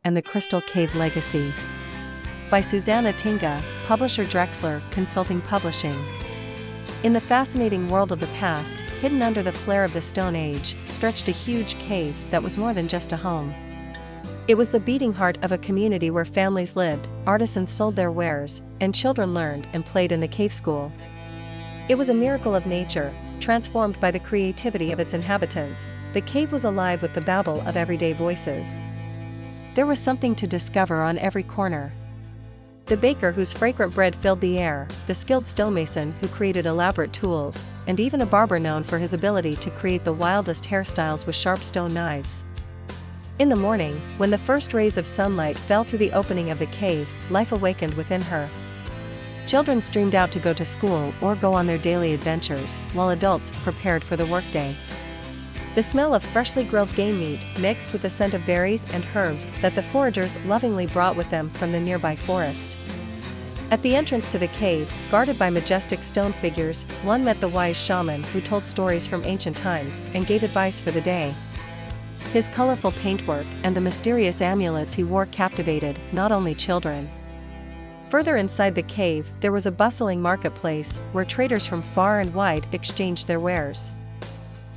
and the Crystal Cave Legacy. By Susanna Tinga, publisher Drexler, Consulting Publishing. In the fascinating world of the past, hidden under the flare of the Stone Age, stretched a huge cave that was more than just a home. It was the beating heart of a community where families lived, artisans sold their wares, and children learned and played in the cave school. It was a miracle of nature, transformed by the creativity of its inhabitants. The cave was alive with the babble of everyday voices. There was something to discover on every corner. The baker whose fragrant bread filled the air, the skilled stonemason who created elaborate tools, and even a barber known for his ability to create the wildest hairstyles with sharp stone knives. In the morning, when the first rays of sunlight fell through the opening of the cave, life awakened within her. Children streamed out to go to school or go on their daily adventures, while adults prepared for the workday. The smell of freshly grilled game meat mixed with the scent of berries and herbs that the foragers lovingly brought with them from the nearby forest. At the entrance to the cave, guarded by majestic stone figures, one met the wise shaman who told stories from ancient times and gave advice for the day. His colorful paintwork and the mysterious amulets he wore captivated not only children. Further inside the cave, there was a bustling marketplace where traders from far and wide exchanged their wares.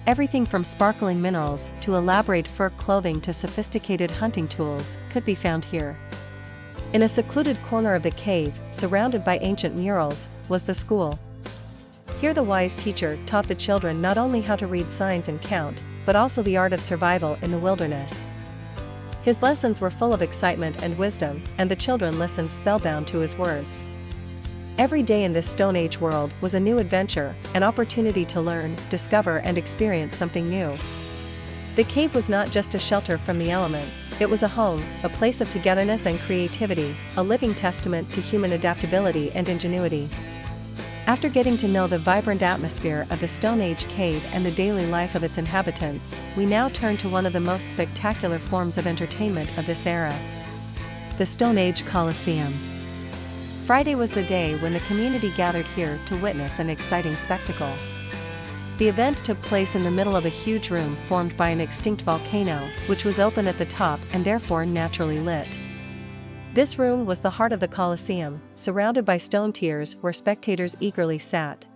Everything from sparkling minerals to elaborate fur clothing to sophisticated hunting tools could be found here. In a secluded corner of the cave, surrounded by ancient murals, was the school. Here the wise teacher taught the children not only how to read signs and count, but also the art of survival in the wilderness. His lessons were full of excitement and wisdom, and the children listened spellbound to his words. Every day in this Stone Age world was a new adventure, an opportunity to learn, discover and experience something new. The cave was not just a shelter from the elements, it was a home, a place of togetherness and creativity, a living testament to human adaptability and ingenuity. After getting to know the vibrant atmosphere of the Stone Age cave and the daily life of its inhabitants, we now turn to one of the most spectacular forms of entertainment of this era: the Stone Age Colosseum. Friday was the day when the community gathered here to witness an exciting spectacle. The event took place in the middle of a huge room formed by an extinct volcano, which was open at the top and therefore naturally lit. This room was the heart of the Colosseum, surrounded by stone tiers where spectators eagerly sat.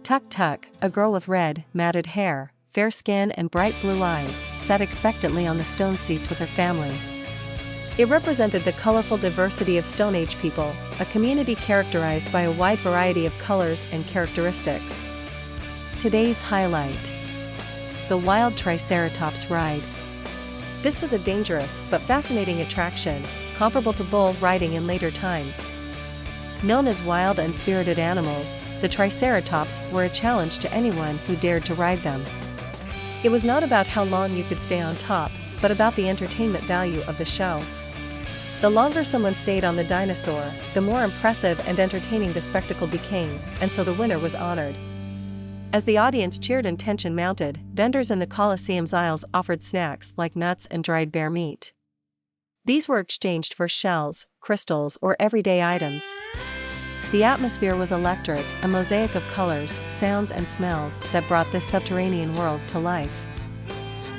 Tuk Tuk, a girl with red, matted hair, fair skin and bright blue eyes, sat expectantly on the stone seats with her family. It represented the colorful diversity of Stone Age people, a community characterized by a wide variety of colors and characteristics. Today's highlight: the Wild Triceratops Ride. This was a dangerous but fascinating attraction, comparable to bull riding in later times. Known as wild and spirited animals, the Triceratops were a challenge to anyone who dared to ride them. It was not about how long you could stay on top, but about the entertainment value of the show. The longer someone stayed on the dinosaur, the more impressive and entertaining the spectacle became, and so the winner was honored. As the audience cheered and tension mounted, vendors in the Colosseum's aisles offered snacks like nuts and dried bear meat. These were exchanged for shells, crystals, or everyday items. The atmosphere was electric, a mosaic of colors, sounds and smells that brought this subterranean world to life.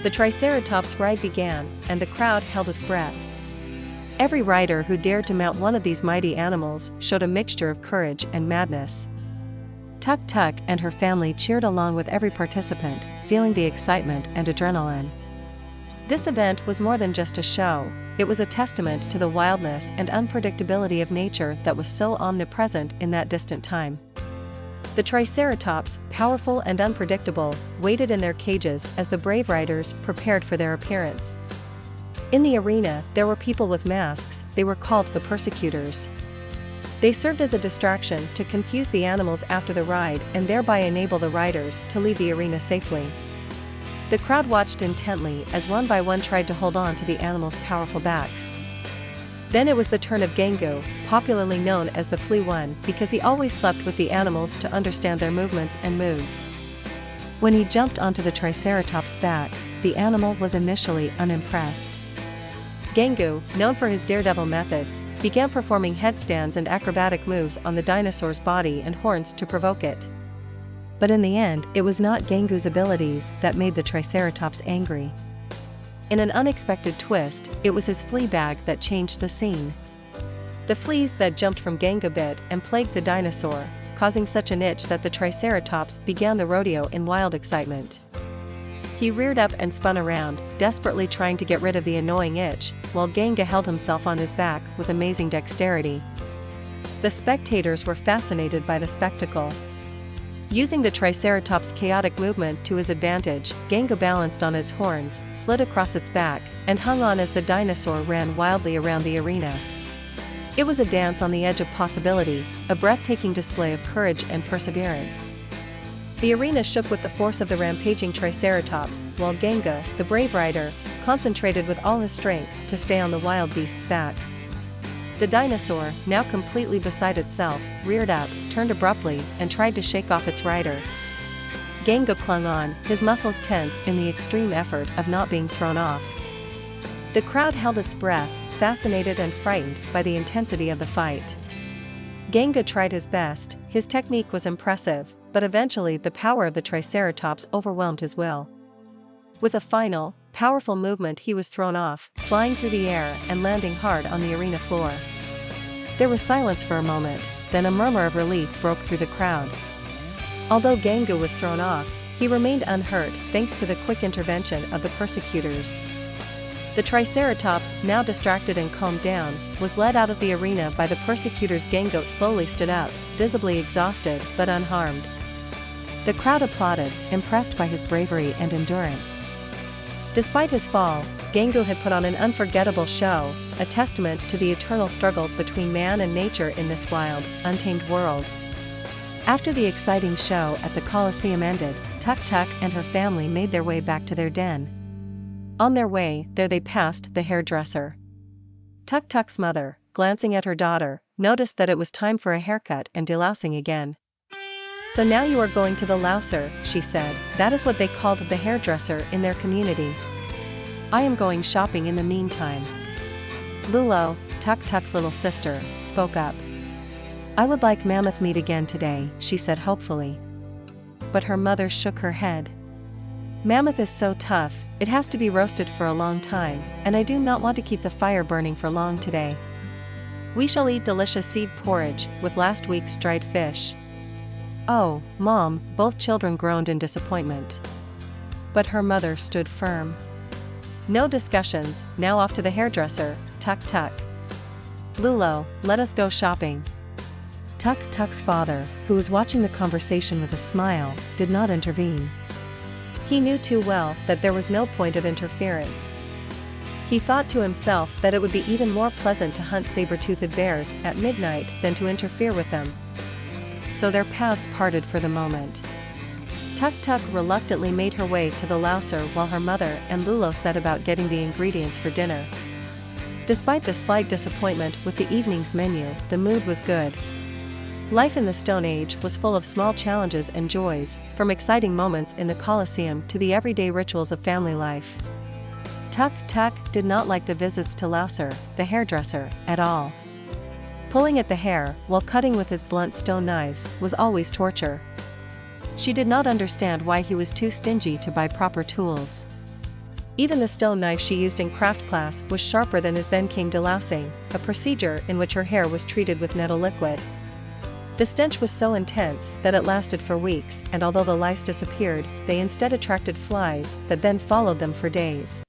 The Triceratops ride began, and the crowd held its breath. Every rider who dared to mount one of these mighty animals showed a mixture of courage and madness. Tuk Tuk and her family cheered along with every participant, feeling the excitement and adrenaline. This event was more than just a show, it was a testament to the wildness and unpredictability of nature that was so omnipresent in that distant time. The Triceratops, powerful and unpredictable, waited in their cages as the brave riders prepared for their appearance. In the arena, there were people with masks, they were called the persecutors. They served as a distraction to confuse the animals after the ride and thereby enable the riders to leave the arena safely. The crowd watched intently as one by one tried to hold on to the animals' powerful backs. Then it was the turn of Gangu, popularly known as the Flea One because he always slept with the animals to understand their movements and moods. When he jumped onto the Triceratops' back, the animal was initially unimpressed. Gangu, known for his daredevil methods, began performing headstands and acrobatic moves on the dinosaur's body and horns to provoke it. But in the end, it was not Gangu's abilities that made the Triceratops angry. In an unexpected twist, it was his flea bag that changed the scene. The fleas that jumped from Genga bit and plagued the dinosaur, causing such an itch that the Triceratops began the rodeo in wild excitement. He reared up and spun around, desperately trying to get rid of the annoying itch, while Genga held himself on his back with amazing dexterity. The spectators were fascinated by the spectacle. Using the Triceratops' chaotic movement to his advantage, Genga balanced on its horns, slid across its back, and hung on as the dinosaur ran wildly around the arena. It was a dance on the edge of possibility, a breathtaking display of courage and perseverance. The arena shook with the force of the rampaging Triceratops, while Genga, the brave rider, concentrated with all his strength to stay on the wild beast's back. The dinosaur, now completely beside itself, reared up, turned abruptly, and tried to shake off its rider. Genga clung on, his muscles tense in the extreme effort of not being thrown off. The crowd held its breath, fascinated and frightened by the intensity of the fight. Genga tried his best, his technique was impressive, but eventually the power of the Triceratops overwhelmed his will. With a final, powerful movement he was thrown off, flying through the air and landing hard on the arena floor. There was silence for a moment, then a murmur of relief broke through the crowd. Although Genga was thrown off, he remained unhurt thanks to the quick intervention of the persecutors. The Triceratops, now distracted and calmed down, was led out of the arena by the persecutors. Genga slowly stood up, visibly exhausted but unharmed. The crowd applauded, impressed by his bravery and endurance. Despite his fall, Genga had put on an unforgettable show, a testament to the eternal struggle between man and nature in this wild, untamed world. After the exciting show at the Colosseum ended, Tuk Tuk and her family made their way back to their den. On their way there they passed the hairdresser. Tuk Tuk's mother, glancing at her daughter, noticed that it was time for a haircut and delousing again. "So now you are going to the louser," she said. That is what they called the hairdresser in their community. "I am going shopping in the meantime." Lulo, Tuk Tuk's little sister, spoke up. "I would like mammoth meat again today," she said hopefully. But her mother shook her head. "Mammoth is so tough, it has to be roasted for a long time, and I do not want to keep the fire burning for long today. We shall eat delicious seed porridge, with last week's dried fish." "Oh, Mom," both children groaned in disappointment. But her mother stood firm. "No discussions, now off to the hairdresser, Tuk Tuk." "Lulo, let us go shopping." Tuk Tuk's father, who was watching the conversation with a smile, did not intervene. He knew too well that there was no point of interference. He thought to himself that it would be even more pleasant to hunt saber-toothed bears at midnight than to interfere with them. So their paths parted for the moment. Tuk Tuk reluctantly made her way to the louser while her mother and Lulo set about getting the ingredients for dinner. Despite the slight disappointment with the evening's menu, the mood was good. Life in the Stone Age was full of small challenges and joys, from exciting moments in the Colosseum to the everyday rituals of family life. Tuk Tuk did not like the visits to Louser, the hairdresser, at all. Pulling at the hair while cutting with his blunt stone knives was always torture. She did not understand why he was too stingy to buy proper tools. Even the stone knife she used in craft class was sharper than his then king delousing, a procedure in which her hair was treated with nettle liquid. The stench was so intense that it lasted for weeks, and although the lice disappeared, they instead attracted flies that then followed them for days.